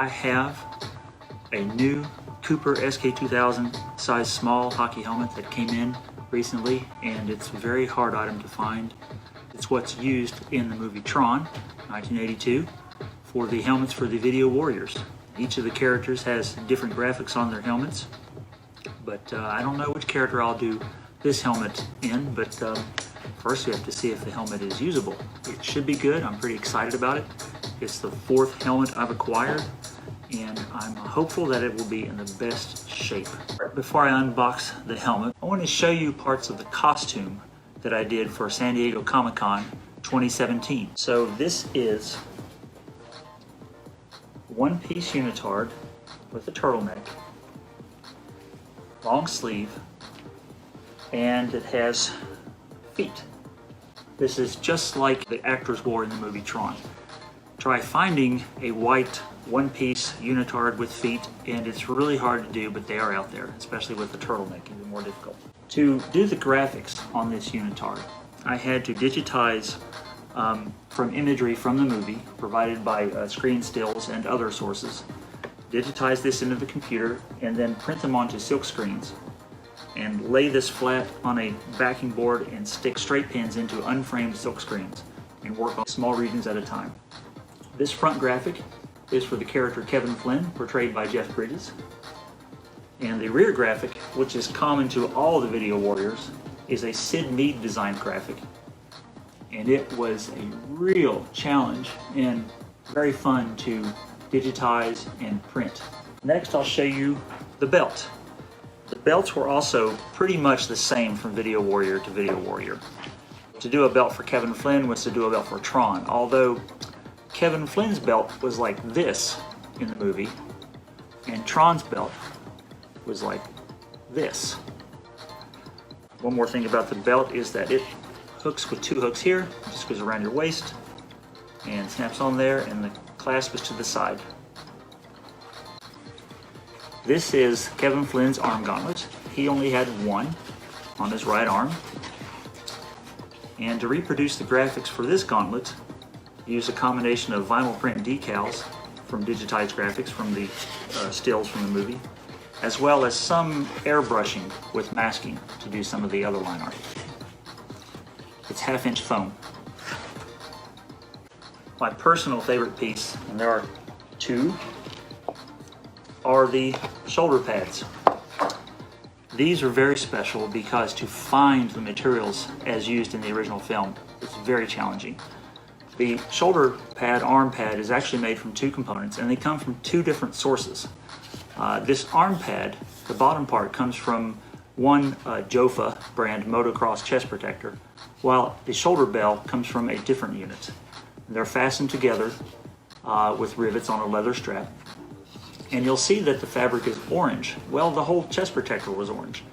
I have a new Cooper SK2000 size small hockey helmet that came in recently, and it's a very hard item to find. It's what's used in the movie Tron, 1982, for the helmets for the Video Warriors. Each of the characters has different graphics on their helmets, but I don't know which character I'll do this helmet in, but first we have to see if the helmet is usable. It should be good. I'm pretty excited about it. It's the 4th helmet I've acquired, and I'm hopeful that it will be in the best shape. Before I unbox the helmet, I want to show you parts of the costume that I did for San Diego Comic-Con 2017. So this is one-piece unitard with a turtleneck, long sleeve, and it has feet. This is just like the actors wore in the movie Tron. Try finding a white one-piece unitard with feet, and it's really hard to do, but they are out there, especially with the turtleneck, even more difficult. To do the graphics on this unitard, I had to digitize from imagery from the movie, provided by screen stills and other sources, digitize this into the computer, and then print them onto silk screens, and lay this flat on a backing board and stick straight pins into unframed silk screens, and work on small regions at a time. This front graphic is for the character Kevin Flynn, portrayed by Jeff Bridges. And the rear graphic, which is common to all the Video Warriors, is a Sid Mead designed graphic. And it was a real challenge and very fun to digitize and print. Next, I'll show you the belt. The belts were also pretty much the same from Video Warrior to Video Warrior. To do a belt for Kevin Flynn was to do a belt for Tron, although Kevin Flynn's belt was like this in the movie, and Tron's belt was like this. One more thing about the belt is that it hooks with 2 hooks here. It just goes around your waist and snaps on there, and the clasp is to the side. This is Kevin Flynn's arm gauntlet. He only had one on his right arm. And to reproduce the graphics for this gauntlet, use a combination of vinyl print decals from digitized graphics from the stills from the movie, as well as some airbrushing with masking to do some of the other line art. It's 1/2-inch foam. My personal favorite piece, and there are 2, are the shoulder pads. These are very special because to find the materials as used in the original film is very challenging. The shoulder pad, arm pad, is actually made from 2 components, and they come from 2 different sources. This arm pad, the bottom part, comes from one Jofa brand motocross chest protector, while the shoulder bell comes from a different unit. They're fastened together with rivets on a leather strap, and you'll see that the fabric is orange. Well, the whole chest protector was orange,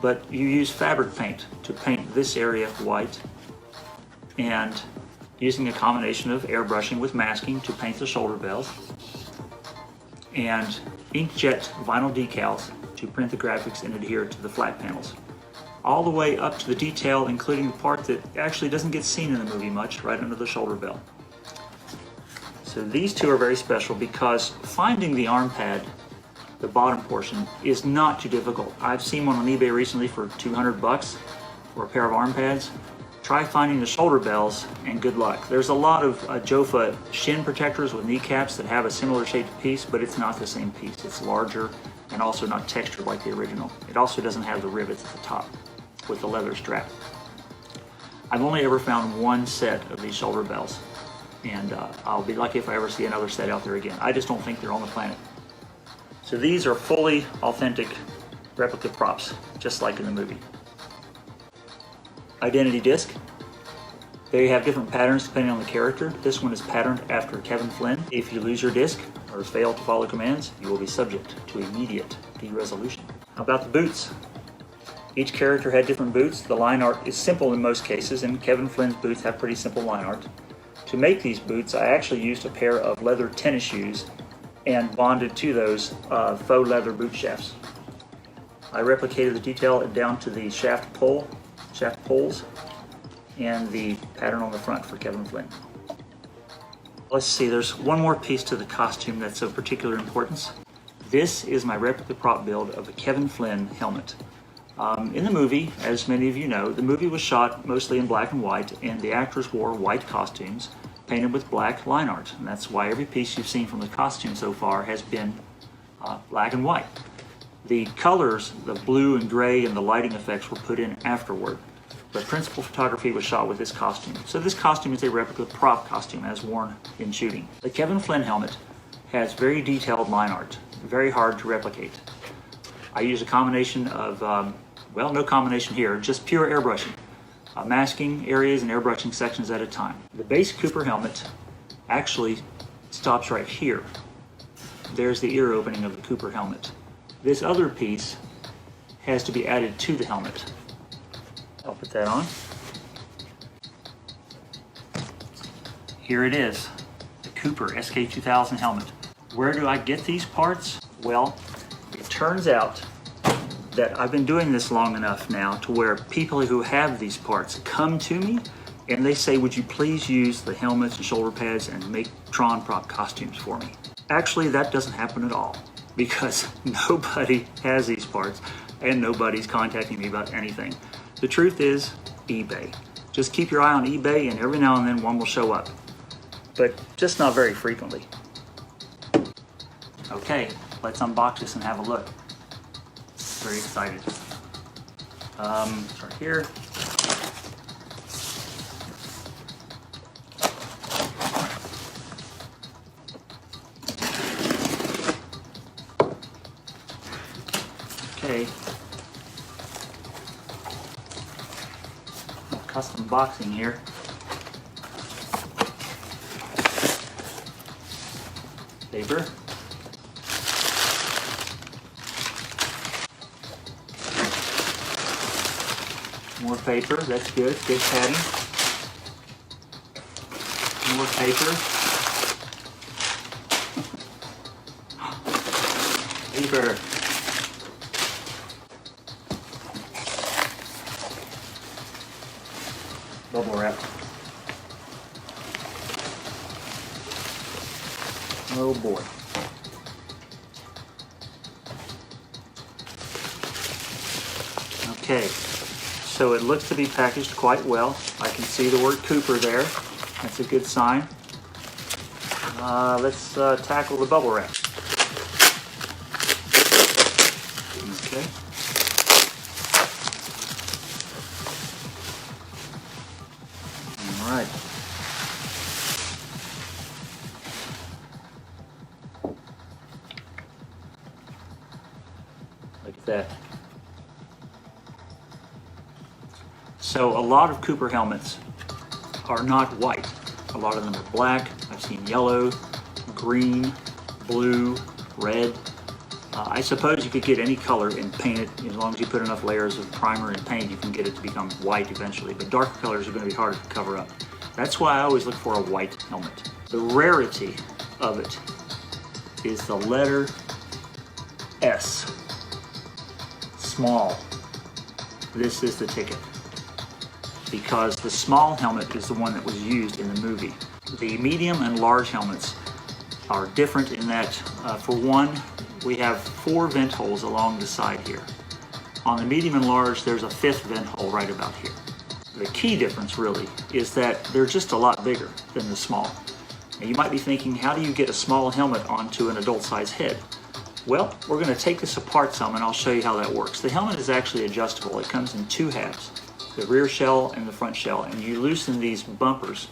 but you use fabric paint to paint this area white, and using a combination of airbrushing with masking to paint the shoulder bells, and inkjet vinyl decals to print the graphics and adhere to the flat panels. All the way up to the detail, including the part that actually doesn't get seen in the movie much, right under the shoulder bell. So these 2 are very special because finding the arm pad, the bottom portion, is not too difficult. I've seen one on eBay recently for $200 for a pair of arm pads. Try finding the shoulder bells and good luck. There's a lot of Jofa shin protectors with kneecaps that have a similar shaped piece, but it's not the same piece. It's larger and also not textured like the original. It also doesn't have the rivets at the top with the leather strap. I've only ever found 1 set of these shoulder bells, and I'll be lucky if I ever see another set out there again. I just don't think they're on the planet. So these are fully authentic replica props, just like in the movie. Identity disc. They have different patterns depending on the character. This one is patterned after Kevin Flynn. If you lose your disc or fail to follow commands, you will be subject to immediate deresolution. How about the boots? Each character had different boots. The line art is simple in most cases, and Kevin Flynn's boots have pretty simple line art. To make these boots, I actually used a pair of leather tennis shoes and bonded to those faux leather boot shafts. I replicated the detail down to the shaft poles, and the pattern on the front for Kevin Flynn. Let's see, there's one more piece to the costume that's of particular importance. This is my replica prop build of a Kevin Flynn helmet. In the movie, as many of you know, the movie was shot mostly in black and white, and the actors wore white costumes painted with black line art. And that's why every piece you've seen from the costume so far has been black and white. The colors, the blue and gray and the lighting effects were put in afterward. But principal photography was shot with this costume. So this costume is a replica prop costume as worn in shooting. The Kevin Flynn helmet has very detailed line art, very hard to replicate. I use a combination of, well, no combination here, just pure airbrushing. Masking areas and airbrushing sections at a time. The base Cooper helmet actually stops right here. There's the ear opening of the Cooper helmet. This other piece has to be added to the helmet. I'll put that on. Here it is, the Cooper SK2000 helmet. Where do I get these parts? Well, it turns out that I've been doing this long enough now to where people who have these parts come to me and they say, would you please use the helmets and shoulder pads and make Tron prop costumes for me? Actually, that doesn't happen at all because nobody has these parts and nobody's contacting me about anything. The truth is eBay. Just keep your eye on eBay and every now and then one will show up, but just not very frequently. Okay, let's unbox this and have a look. Very excited. Start here. Okay. Custom boxing here. Paper. More paper, that's good, good padding. More paper. Paper. Bubble wrap. Oh boy. Okay, so it looks to be packaged quite well. I can see the word Cooper there. That's a good sign. Let's tackle the bubble wrap. Okay. All right. Look at that. So a lot of Cooper helmets are not white. A lot of them are black. I've seen yellow, green, blue, red. I suppose you could get any color and paint it. As long as you put enough layers of primer and paint, you can get it to become white eventually. But darker colors are going to be harder to cover up. That's why I always look for a white helmet. The rarity of it is the letter S. Small. This is the ticket. Because the small helmet is the one that was used in the movie. The medium and large helmets are different in that, for one, we have 4 vent holes along the side here. On the medium and large, there's a 5th vent hole right about here. The key difference really is that they're just a lot bigger than the small. And you might be thinking, how do you get a small helmet onto an adult size head? Well, we're going to take this apart some and I'll show you how that works. The helmet is actually adjustable. It comes in 2 halves, the rear shell and the front shell, and you loosen these bumpers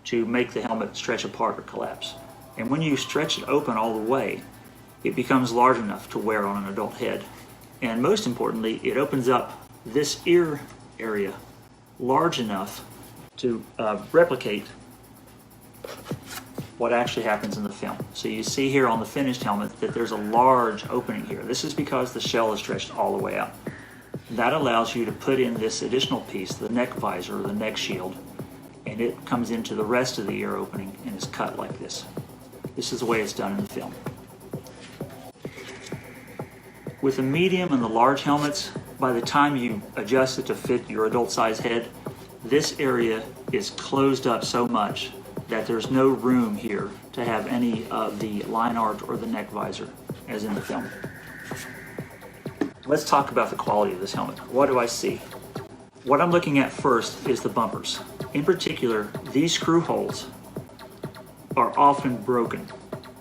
to make the helmet stretch apart or collapse. And when you stretch it open all the way, it becomes large enough to wear on an adult head. And most importantly, it opens up this ear area large enough to replicate what actually happens in the film. So you see here on the finished helmet that there's a large opening here. This is because the shell is stretched all the way out. That allows you to put in this additional piece, the neck visor or the neck shield, and it comes into the rest of the ear opening and is cut like this. This is the way it's done in the film. With the medium and the large helmets, by the time you adjust it to fit your adult size head, this area is closed up so much that there's no room here to have any of the line art or the neck visor as in the film. Let's talk about the quality of this helmet. What do I see? What I'm looking at first is the bumpers. In particular, these screw holes are often broken.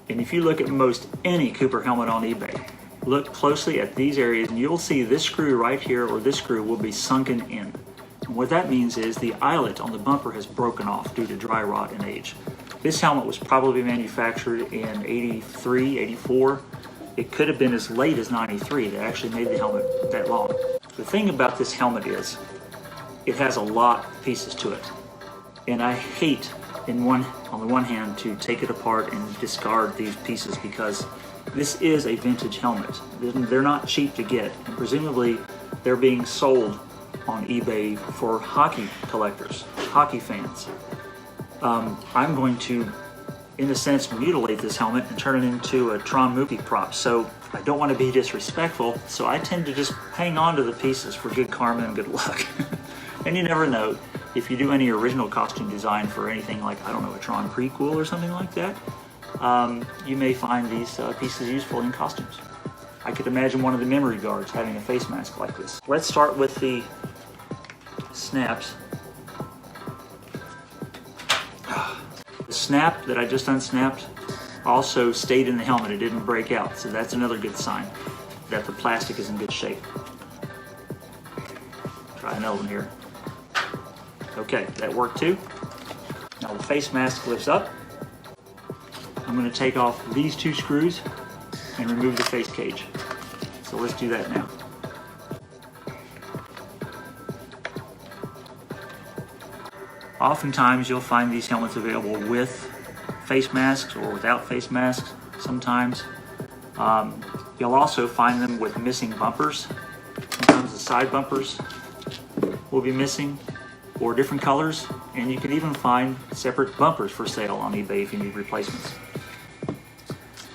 And if you look at most any Cooper helmet on eBay, look closely at these areas and you'll see this screw right here or this screw will be sunken in. And what that means is the eyelet on the bumper has broken off due to dry rot and age. This helmet was probably manufactured in 83, 84. It could have been as late as 93 that actually made the helmet that long. The thing about this helmet is it has a lot of pieces to it. And I hate on the one hand to take it apart and discard these pieces because this is a vintage helmet. They're not cheap to get, and presumably they're being sold on eBay for hockey collectors, hockey fans. I'm going to, in a sense, mutilate this helmet and turn it into a Tron movie prop. So I don't want to be disrespectful, so I tend to just hang on to the pieces for good karma and good luck. And you never know, if you do any original costume design for anything like, I don't know, a Tron prequel or something like that, you may find these pieces useful in costumes. I could imagine one of the memory guards having a face mask like this. Let's start with the snaps. The snap that I just unsnapped also stayed in the helmet. It didn't break out, so that's another good sign that the plastic is in good shape. Try another one here. Okay, that worked too. Now the face mask lifts up. I'm going to take off these two screws and remove the face cage. So let's do that now. Oftentimes you'll find these helmets available with face masks or without face masks sometimes. You'll also find them with missing bumpers. Sometimes the side bumpers will be missing or different colors, and you can even find separate bumpers for sale on eBay if you need replacements.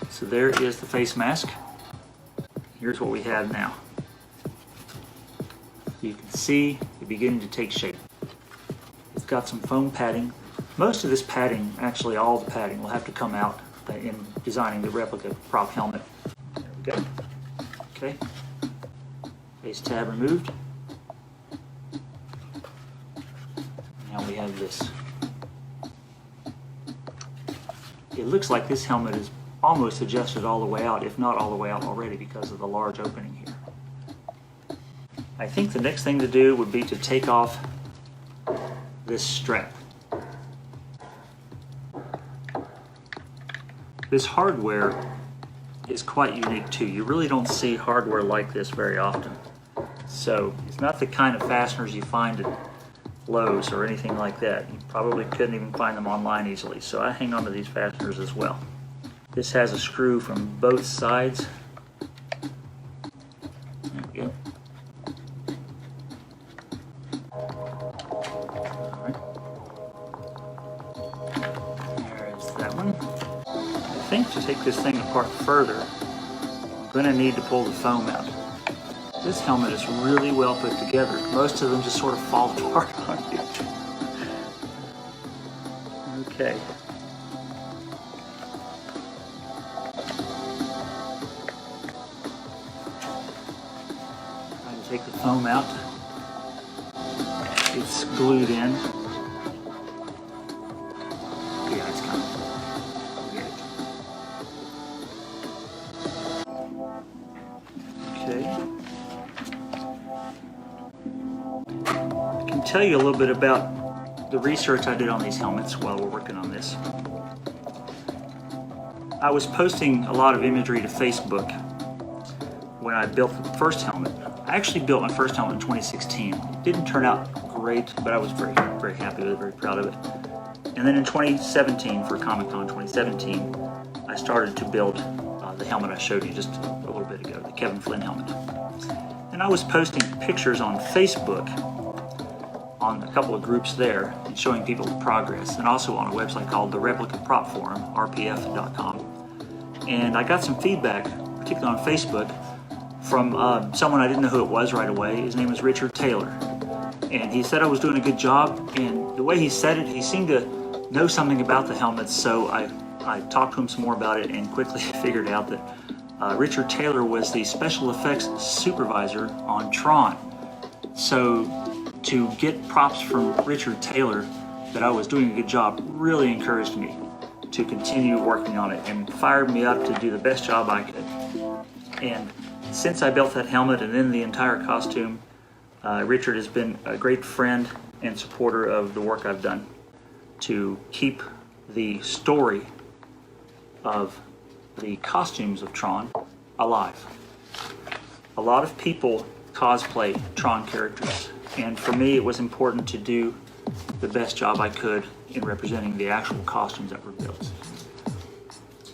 So there is the face mask. Here's what we have now. You can see it beginning to take shape. It's got some foam padding. Most of this padding, actually all the padding, will have to come out in designing the replica prop helmet. There we go. Okay. Face tab removed. Now we have this. It looks like this helmet is almost adjusted all the way out, if not all the way out already, because of the large opening here. I think the next thing to do would be to take off this strap. This hardware is quite unique too. You really don't see hardware like this very often. So it's not the kind of fasteners you find at Lowe's or anything like that. You probably couldn't even find them online easily. So I hang on to these fasteners as well. This has a screw from both sides. There we go. All right. There is that one. I think to take this thing apart further, I'm going to need to pull the foam out. This helmet is really well put together. Most of them just sort of fall apart on you. Okay. Try to take the foam out. It's glued in. Yeah, it's kind of okay. I can tell you a little bit about the research I did on these helmets while we're working on this. I was posting a lot of imagery to Facebook when I built the first helmet. I actually built my first helmet in 2016. It didn't turn out great, but I was very, very happy with it, very proud of it. And then in 2017, for Comic-Con 2017, I started to build the helmet I showed you just a little bit ago, the Kevin Flynn helmet. And I was posting pictures on Facebook on a couple of groups there and showing people the progress, and also on a website called the Replica Prop Forum, rpf.com. And I got some feedback, particularly on Facebook, from someone I didn't know who it was right away. His name is Richard Taylor. And he said I was doing a good job, and the way he said it, he seemed to know something about the helmets, so I talked to him some more about it and quickly figured out that Richard Taylor was the special effects supervisor on Tron. So to get props from Richard Taylor that I was doing a good job really encouraged me to continue working on it and fired me up to do the best job I could. And since I built that helmet and then the entire costume, Richard has been a great friend and supporter of the work I've done to keep the story of the costumes of Tron alive. A lot of people cosplay Tron characters, and for me it was important to do the best job I could in representing the actual costumes that were built.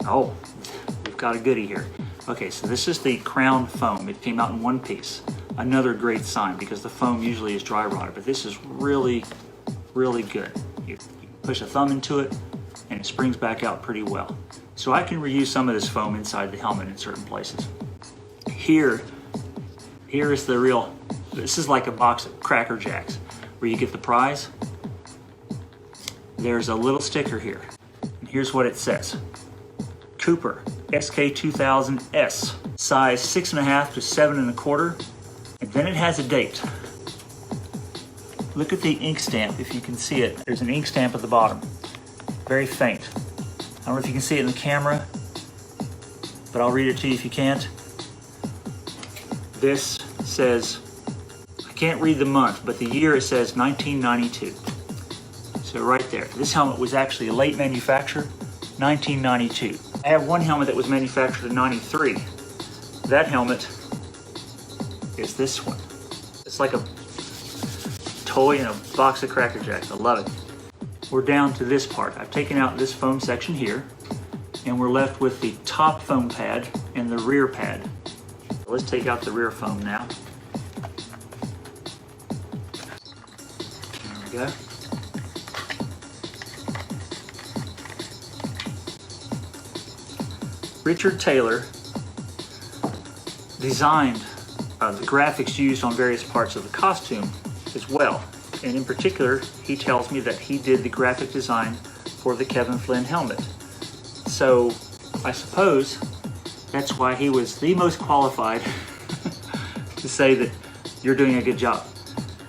Oh, we've got a goodie here. Okay, so this is the crown foam. It came out in one piece. Another great sign, because the foam usually is dry rotted, but this is really, really good. You push a thumb into it and it springs back out pretty well. So I can reuse some of this foam inside the helmet in certain places. Here is the real, this is like a box of Cracker Jacks where you get the prize. There's a little sticker here, and here's what it says. Cooper SK2000S, size 6.5 to 7.25, and then it has a date. Look at the ink stamp if you can see it. There's an ink stamp at the bottom, very faint. I don't know if you can see it in the camera, but I'll read it to you if you can't. This says, I can't read the month, but the year it says 1992. So right there, this helmet was actually a late manufacture, 1992. I have one helmet that was manufactured in 93. That helmet is this one. It's like a toy in a box of Cracker Jacks. I love it. We're down to this part. I've taken out this foam section here, and we're left with the top foam pad and the rear pad. Let's take out the rear foam now. There we go. Richard Taylor designed the graphics used on various parts of the costume as well. And in particular, he tells me that he did the graphic design for the Kevin Flynn helmet. So I suppose that's why he was the most qualified to say that you're doing a good job.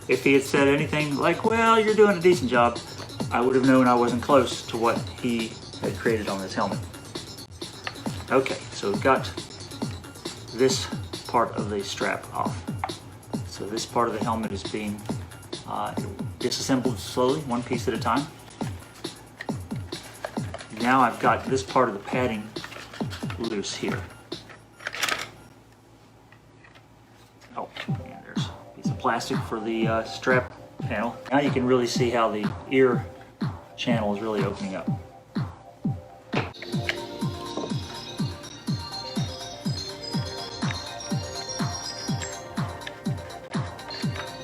If he had said anything like, well, you're doing a decent job, I would have known I wasn't close to what he had created on this helmet. Okay, so we've got this part of the strap off. So this part of the helmet is being disassembled slowly, one piece at a time. Now I've got this part of the padding loose here. Oh, and there's a piece of plastic for the strap panel. Now you can really see how the ear channel is really opening up.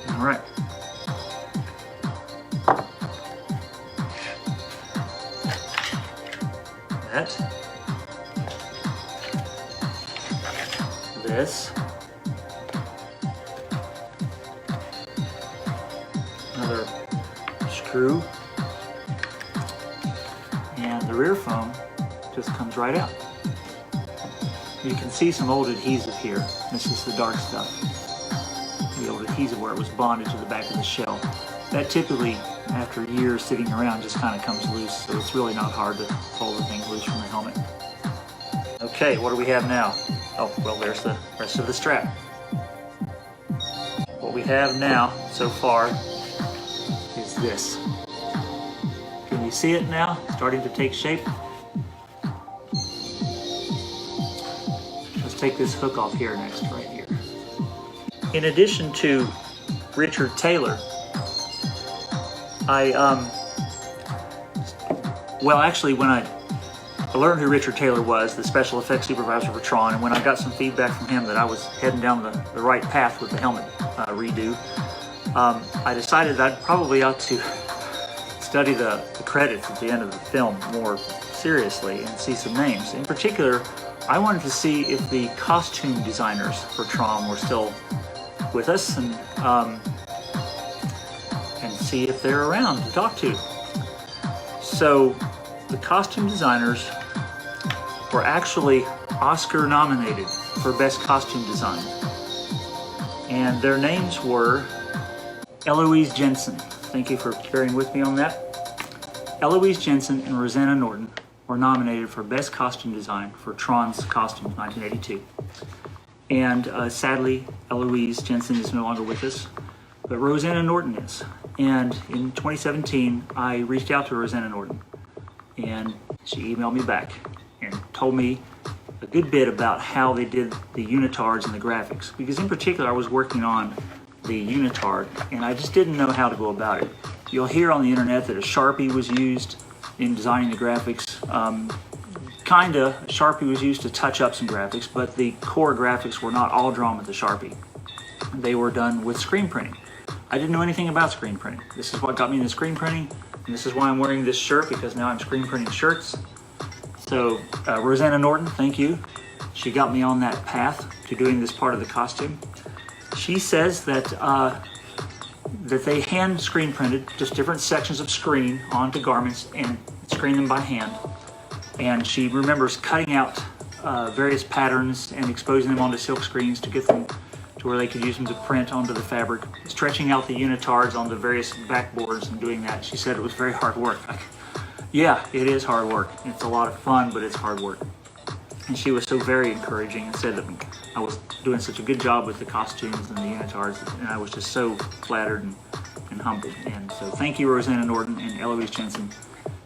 All right. This, another screw, and the rear foam just comes right out. You can see some old adhesive here. This is the dark stuff. The old adhesive where it was bonded to the back of the shell. That typically, after years sitting around, just kind of comes loose, so it's really not hard to pull the thing loose from the helmet. Okay, what do we have now? Oh, well, there's the rest of the strap. What we have now, so far, is this. Can you see it now? Starting to take shape? Let's take this hook off here next, right here. In addition to Richard Taylor, well, actually, when I learned who Richard Taylor was, the special effects supervisor for Tron, and when I got some feedback from him that I was heading down the right path with the helmet redo, I decided that I probably ought to study the credits at the end of the film more seriously and see some names. In particular, I wanted to see if the costume designers for Tron were still with us, and see if they're around to talk to. So So the costume designers were actually Oscar nominated for Best Costume Design. And their names were Eloise Jensen. Thank you for bearing with me on that. Eloise Jensen and Rosanna Norton were nominated for Best Costume Design for Tron's costumes 1982. And sadly, Eloise Jensen is no longer with us, but Rosanna Norton is. And in 2017, I reached out to Rosanna Norton, and she emailed me back and told me a good bit about how they did the unitards and the graphics. Because in particular, I was working on the unitard, and I just didn't know how to go about it. You'll hear on the internet that a Sharpie was used in designing the graphics. Sharpie was used to touch up some graphics, but the core graphics were not all drawn with the Sharpie. They were done with screen printing. I didn't know anything about screen printing. This is what got me into screen printing, and this is why I'm wearing this shirt, because now I'm screen printing shirts. So Rosanna Norton, thank you. She got me on that path to doing this part of the costume. She says that that they hand screen printed just different sections of screen onto garments and screen them by hand. And she remembers cutting out various patterns and exposing them onto silk screens to get them to where they could use them to print onto the fabric, stretching out the unitards onto various backboards and doing that. She said it was very hard work. Yeah, it is hard work. It's a lot of fun, but it's hard work. And she was so very encouraging and said that I was doing such a good job with the costumes and the unitards, and I was just so flattered and humbled. And so thank you, Rosanna Norton and Eloise Jensen,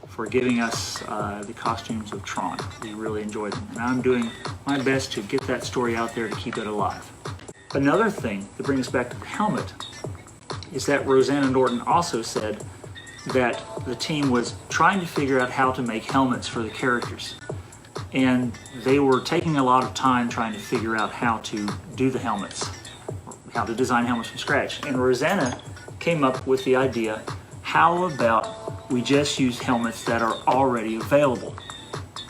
for giving us the costumes of Tron. We really enjoyed them, and I'm doing my best to get that story out there to keep it alive. Another thing that brings us back to the helmet is that Rosanna Norton also said that the team was trying to figure out how to make helmets for the characters. And they were taking a lot of time trying to figure out how to do the helmets, how to design helmets from scratch. And Rosanna came up with the idea, how about we just use helmets that are already available?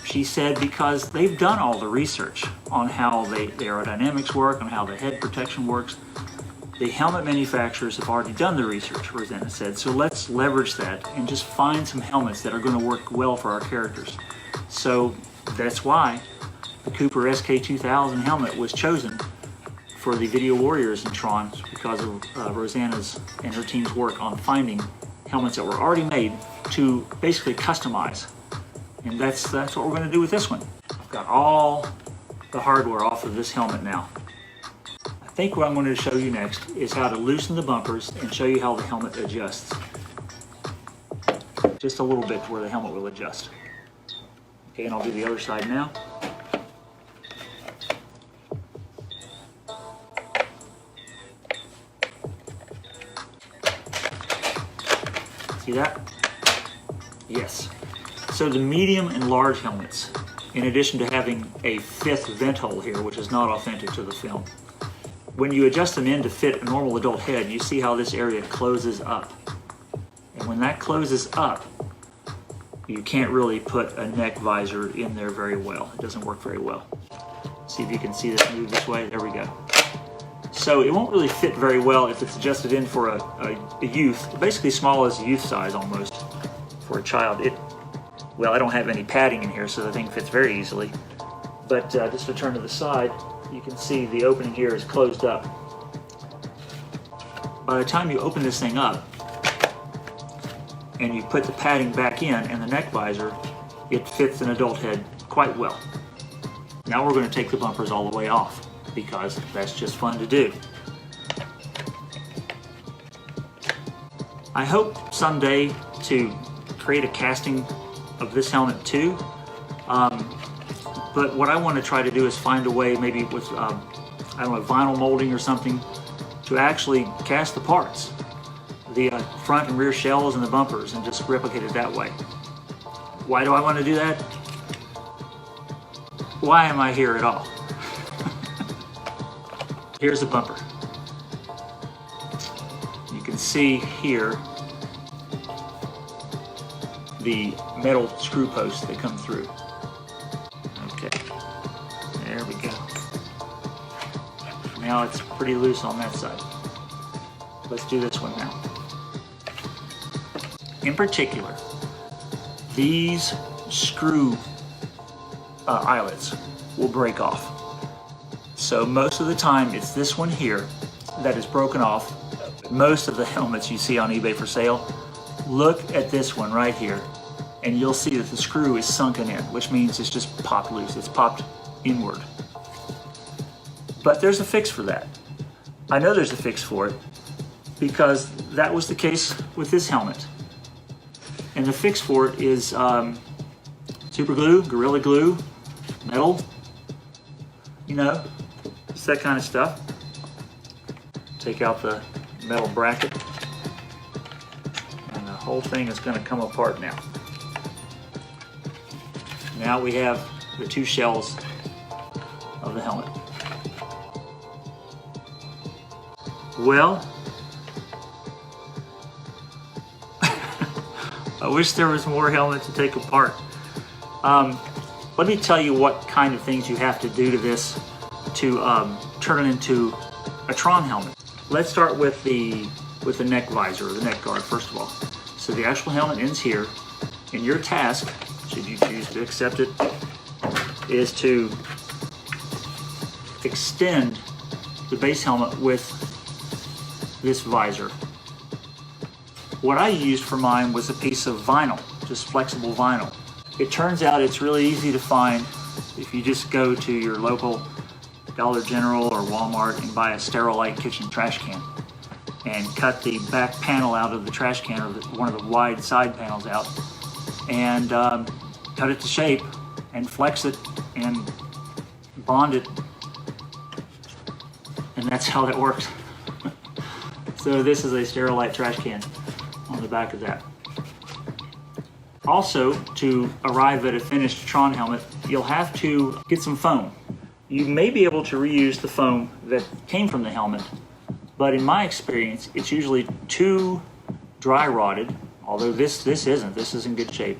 She said because they've done all the research on how the aerodynamics work, on how the head protection works. The helmet manufacturers have already done the research, Rosanna said, so let's leverage that and just find some helmets that are going to work well for our characters. So that's why the Cooper SK2000 helmet was chosen for the Video Warriors in Tron, because of Rosanna's and her team's work on finding helmets that were already made to basically customize. And that's what we're going to do with this one. I've got all the hardware off of this helmet now. I think what I'm going to show you next is how to loosen the bumpers and show you how the helmet adjusts. Just a little bit where the helmet will adjust. Okay, and I'll do the other side now. See that? Yes. So the medium and large helmets, in addition to having a fifth vent hole here, which is not authentic to the film, when you adjust them in to fit a normal adult head, you see how this area closes up. And when that closes up, you can't really put a neck visor in there very well. It doesn't work very well. See if you can see this move this way. There we go. So it won't really fit very well if it's adjusted in for a youth, basically small as youth size almost for a child. Well, I don't have any padding in here, so the thing fits very easily. But just to turn to the side, you can see the opening here is closed up. By the time you open this thing up and you put the padding back in and the neck visor, it fits an adult head quite well. Now we're going to take the bumpers all the way off, because that's just fun to do. I hope someday to create a casting of this helmet too. But what I want to try to do is find a way, maybe with I don't know, vinyl molding or something, to actually cast the parts, the front and rear shells and the bumpers, and just replicate it that way. Why do I want to do that? Why am I here at all? Here's the bumper. You can see here the metal screw posts that come through. Okay, there we go. Now it's pretty loose on that side. Let's do this one now. In particular, these screw eyelets will break off. So most of the time it's this one here that is broken off. Most of the helmets you see on eBay for sale, look at this one right here, and you'll see that the screw is sunken in, which means it's just popped loose. It's popped inward. But there's a fix for that. I know there's a fix for it because that was the case with this helmet. And the fix for it is super glue, Gorilla Glue, metal, you know, it's that kind of stuff. Take out the metal bracket, and the whole thing is going to come apart now. Now we have the two shells of the helmet. Well, I wish there was more helmet to take apart. Let me tell you what kind of things you have to do to this to turn it into a Tron helmet. Let's start with the neck visor, or the neck guard, first of all. So the actual helmet ends here, and your task, should you choose to accept it, is to extend the base helmet with this visor. What I used for mine was a piece of vinyl, just flexible vinyl. It turns out it's really easy to find if you just go to your local Dollar General or Walmart and buy a Sterilite kitchen trash can and cut the back panel out of the trash can, or one of the wide side panels out, and cut it to shape and flex it and bond it, and that's how that works. So this is a Sterilite trash can on the back of that. Also, to arrive at a finished Tron helmet, you'll have to get some foam. You may be able to reuse the foam that came from the helmet, but in my experience, it's usually too dry rotted, although this isn't. This is in good shape.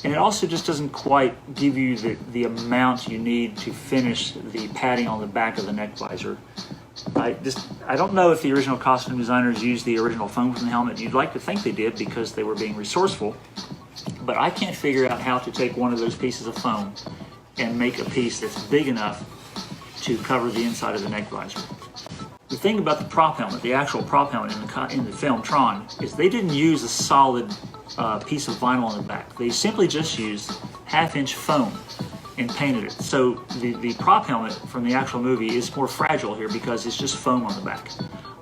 And it also just doesn't quite give you the amount you need to finish the padding on the back of the neck visor. I don't know if the original costume designers used the original foam from the helmet. You'd like to think they did because they were being resourceful, but I can't figure out how to take one of those pieces of foam and make a piece that's big enough to cover the inside of the neck visor. The thing about the prop helmet, the actual prop helmet in the film Tron, is they didn't use a solid piece of vinyl on the back. They simply just used 1/2-inch foam and painted it. So the prop helmet from the actual movie is more fragile here because it's just foam on the back.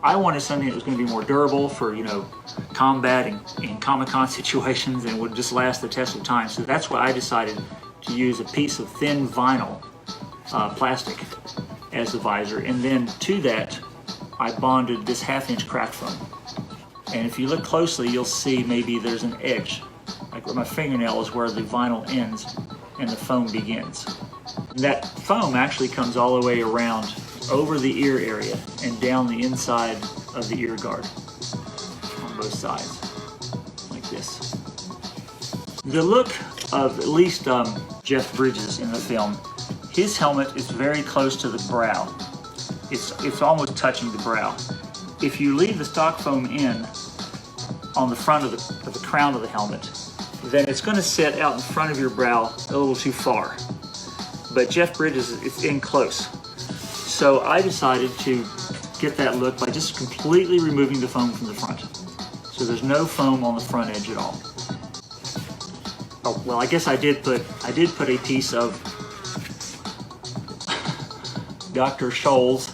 I wanted something that was going to be more durable for, you know, combat and Comic-Con situations and would just last the test of time. So that's why I decided to use a piece of thin vinyl plastic as the visor, and then to that I bonded this 1/2-inch crack foam. And if you look closely, you'll see maybe there's an edge, like where my fingernail is, where the vinyl ends and the foam begins. And that foam actually comes all the way around over the ear area and down the inside of the ear guard on both sides, like this. The look of at least Jeff Bridges in the film, his helmet is very close to the brow. It's almost touching the brow. If you leave the stock foam in on the front of the crown of the helmet, then it's going to sit out in front of your brow a little too far. But Jeff Bridges is in close. So I decided to get that look by just completely removing the foam from the front. So there's no foam on the front edge at all. Oh, well, I guess I did put a piece of Dr. Scholl's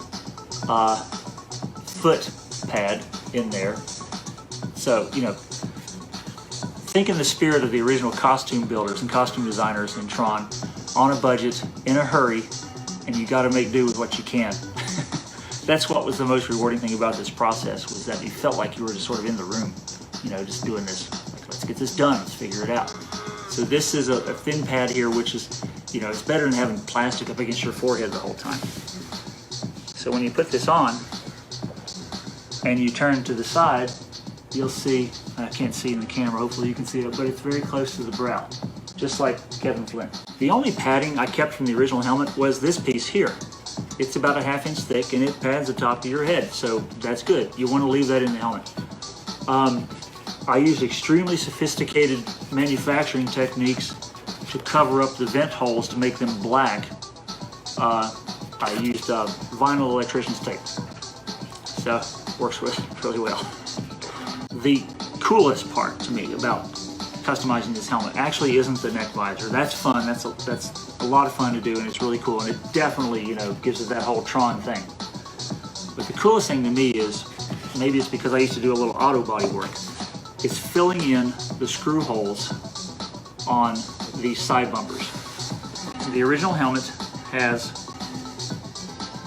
foot pad in there. So, you know, think in the spirit of the original costume builders and costume designers in Tron, on a budget, in a hurry, and you got to make do with what you can. That's what was the most rewarding thing about this process, was that you felt like you were just sort of in the room, you know, just doing this. Like, let's get this done, let's figure it out. So this is a thin pad here, which is, you know, it's better than having plastic up against your forehead the whole time. So when you put this on and you turn to the side, you'll see, I can't see in the camera, hopefully you can see it, but it's very close to the brow, just like Kevin Flynn. The only padding I kept from the original helmet was this piece here. It's about a 1/2 inch thick and it pads the top of your head, so that's good. You want to leave that in the helmet. I used extremely sophisticated manufacturing techniques to cover up the vent holes to make them black. I used vinyl electrician's tape, so works really well. The coolest part to me about customizing this helmet actually isn't the neck visor. That's fun. That's a lot of fun to do, and it's really cool, and it definitely, you know, gives it that whole Tron thing. But the coolest thing to me is, maybe it's because I used to do a little auto body work, is filling in the screw holes on these side bumpers. The original helmet has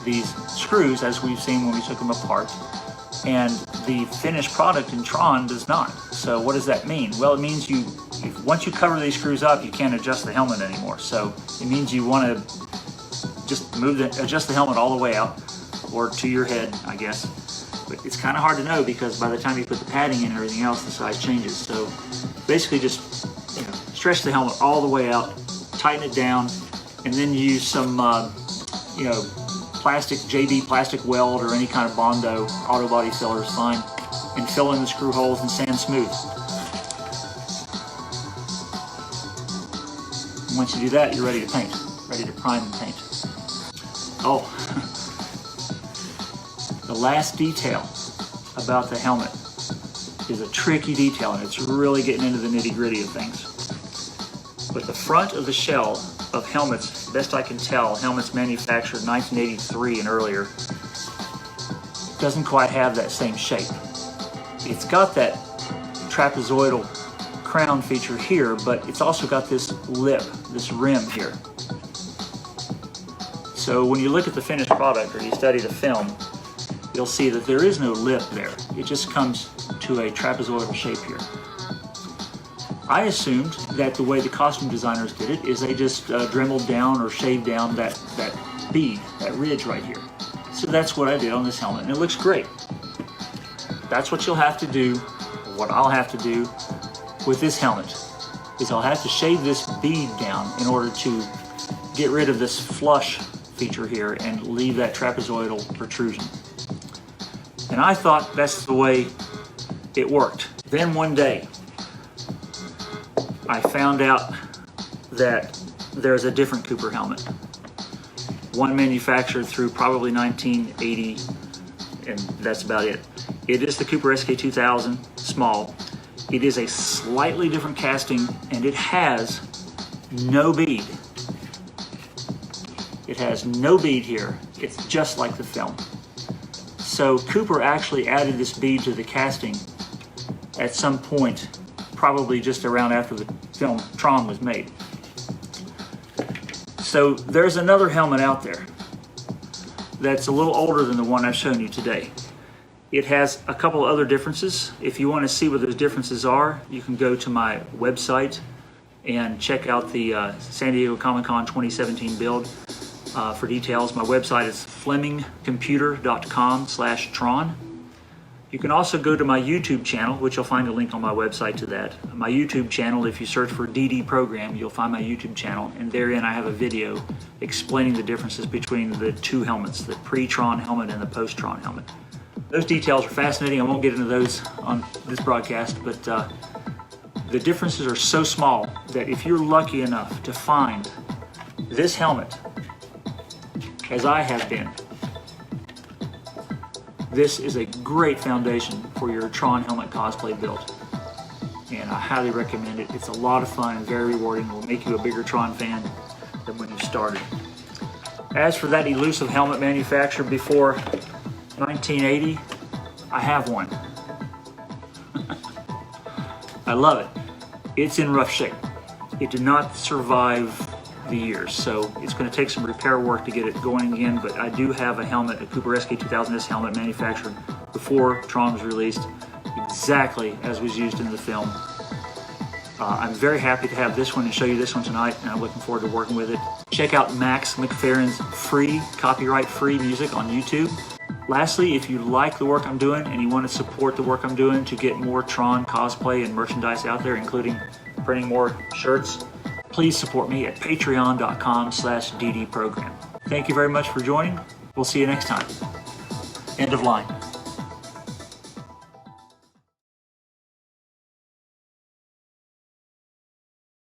these screws, as we've seen when we took them apart, and the finished product in Tron does not. So what does that mean? Well, it means once you cover these screws up, you can't adjust the helmet anymore. So it means you want to just adjust the helmet all the way out, or to your head, I guess. But it's kind of hard to know because by the time you put the padding in and everything else, the size changes. So basically just, you know, stretch the helmet all the way out, tighten it down, and then use some, you know, JB plastic weld or any kind of Bondo auto body sealer is fine, and fill in the screw holes and sand smooth. And once you do that, you're ready to paint, ready to prime and paint. Oh, the last detail about the helmet is a tricky detail, and it's really getting into the nitty-gritty of things. But the front of the shell of helmets, best I can tell, helmets manufactured 1983 and earlier, doesn't quite have that same shape. It's got that trapezoidal crown feature here, but it's also got this lip, this rim here. So when you look at the finished product or you study the film, you'll see that there is no lip there. It just comes to a trapezoidal shape here. I assumed that the way the costume designers did it is they just dremeled down or shaved down that bead, that ridge right here. So that's what I did on this helmet, and it looks great. That's what you'll have to do, what I'll have to do with this helmet, is I'll have to shave this bead down in order to get rid of this flush feature here and leave that trapezoidal protrusion. And I thought that's the way it worked. Then one day, I found out that there's a different Cooper helmet. One manufactured through probably 1980, and that's about it. It is the Cooper SK2000 small. It is a slightly different casting, and it has no bead. It has no bead here. It's just like the film. So Cooper actually added this bead to the casting at some point, probably just around after the film Tron was made. So there's another helmet out there that's a little older than the one I've shown you today. It has a couple other differences. If you want to see what those differences are, you can go to my website and check out the San Diego Comic-Con 2017 build for details. My website is flemingcomputer.com/Tron. You can also go to my YouTube channel, which you'll find a link on my website to that. My YouTube channel, if you search for DD Program, you'll find my YouTube channel, and therein I have a video explaining the differences between the two helmets, the pre-Tron helmet and the post-Tron helmet. Those details are fascinating. I won't get into those on this broadcast, but the differences are so small that if you're lucky enough to find this helmet, as I have been, this is a great foundation for your Tron helmet cosplay build. And I highly recommend it. It's a lot of fun and very rewarding. It will make you a bigger Tron fan than when you started. As for that elusive helmet manufactured before 1980, I have one. I love it. It's in rough shape. It did not survive the years, so it's going to take some repair work to get it going again, but I do have a helmet, a Cooper SK2000S helmet manufactured before Tron was released, exactly as was used in the film. I'm very happy to have this one and show you this one tonight, and I'm looking forward to working with it. Check out Max McFerrin's free, copyright-free music on YouTube. Lastly, if you like the work I'm doing and you want to support the work I'm doing to get more Tron cosplay and merchandise out there, including printing more shirts, please support me at patreon.com/ddprogram. Thank you very much for joining. We'll see you next time. End of line.